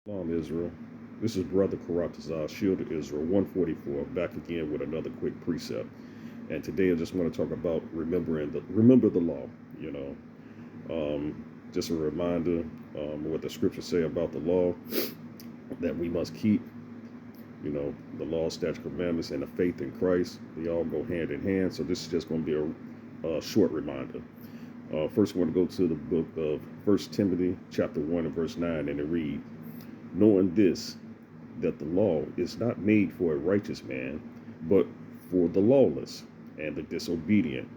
Shalom, Israel. This is Brother Karatazar, Shield of Israel, 144, back again with another quick precept. And today I just want to talk about remember the law. You know, just a reminder what the scriptures say about the law that we must keep. You know, the law, statute, commandments, and the faith in Christ. They all go hand in hand. So this is just going to be a short reminder. First, I want to go to the book of First Timothy, chapter 1 and verse 9, and it reads, knowing this, that the law is not made for a righteous man, but for the lawless and the disobedient,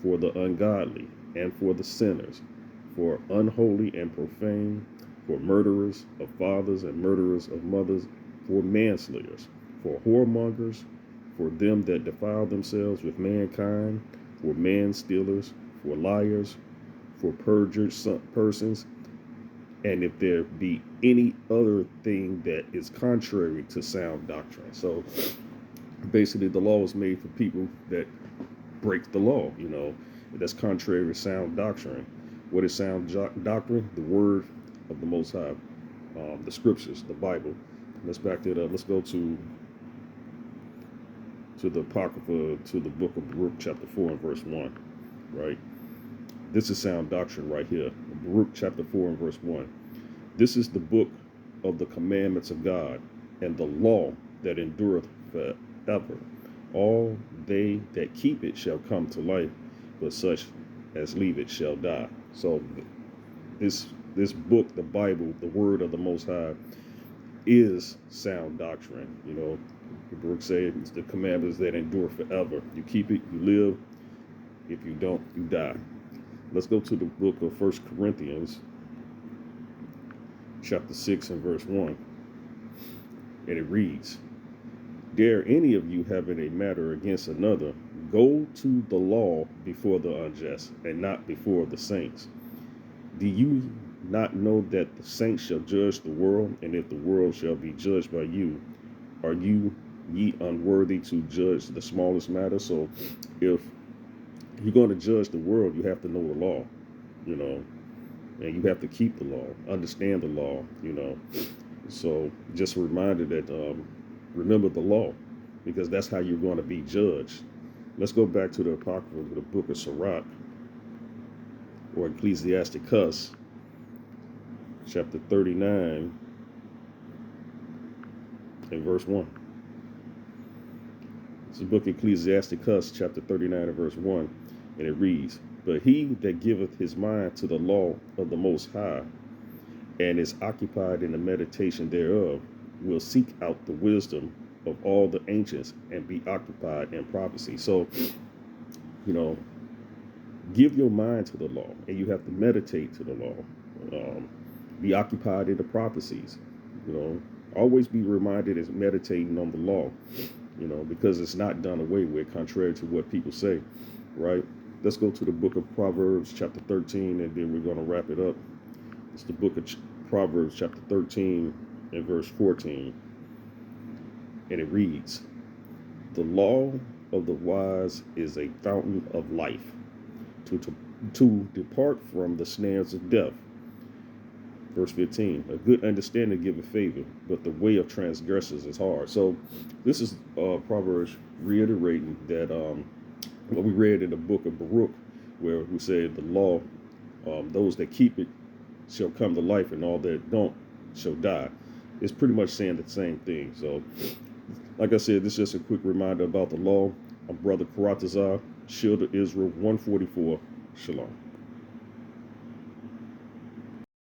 for the ungodly and for the sinners, for unholy and profane, for murderers of fathers and murderers of mothers, for manslayers, for whoremongers, for them that defile themselves with mankind, for man stealers, for liars, for perjured persons, and if there be any other thing that is contrary to sound doctrine. So basically, the law is made for people that break the law, that's contrary to sound doctrine. What is sound doctrine? The word of the Most High, the scriptures, the Bible. Let's back that up. Let's go to the Apocrypha, to the book of Baruch, chapter 4 and verse 1, right? This is sound doctrine right here. Baruch, chapter 4 and verse 1. This is the book of the commandments of God and the law that endureth forever. All they that keep it shall come to life, but such as leave it shall die. So this book, the Bible, the word of the Most High, is sound doctrine. The book says it's the commandments that endure forever. You keep it, you live. If you don't, you die. Let's go to the book of First Corinthians, chapter 6 and verse 1. And it reads, dare any of you having a matter against another, go to the law before the unjust, and not before the saints. Do you not know that the saints shall judge the world? And if the world shall be judged by you, are you ye unworthy to judge the smallest matter? So if you're going to judge the world, you have to know the law, and you have to keep the law, understand the law, So just a reminder that remember the law, because that's how you're going to be judged. Let's go back to the Apocrypha, the book of Sirach, or Ecclesiasticus, chapter 39 and verse 1. It's the book of Ecclesiasticus, chapter 39 and verse 1, and it reads, but he that giveth his mind to the law of the Most High, and is occupied in the meditation thereof, will seek out the wisdom of all the ancients and be occupied in prophecy. So, give your mind to the law, and you have to meditate to the law. Be occupied in the prophecies. Always be reminded as meditating on the law, because it's not done away with, contrary to what people say, right? Let's go to the book of Proverbs, chapter 13, and then we're going to wrap it up. It's the book of Proverbs, chapter 13, and verse 14. And it reads, the law of the wise is a fountain of life, to depart from the snares of death. Verse 15, a good understanding giveth favor, but the way of transgressors is hard. So this is Proverbs reiterating that what we read in the book of Baruch, where we said the law, those that keep it shall come to life, and all that don't shall die. It's pretty much saying the same thing. So, like I said, this is just a quick reminder about the law. I'm Brother Karatazar, Shield of Israel, 144. Shalom.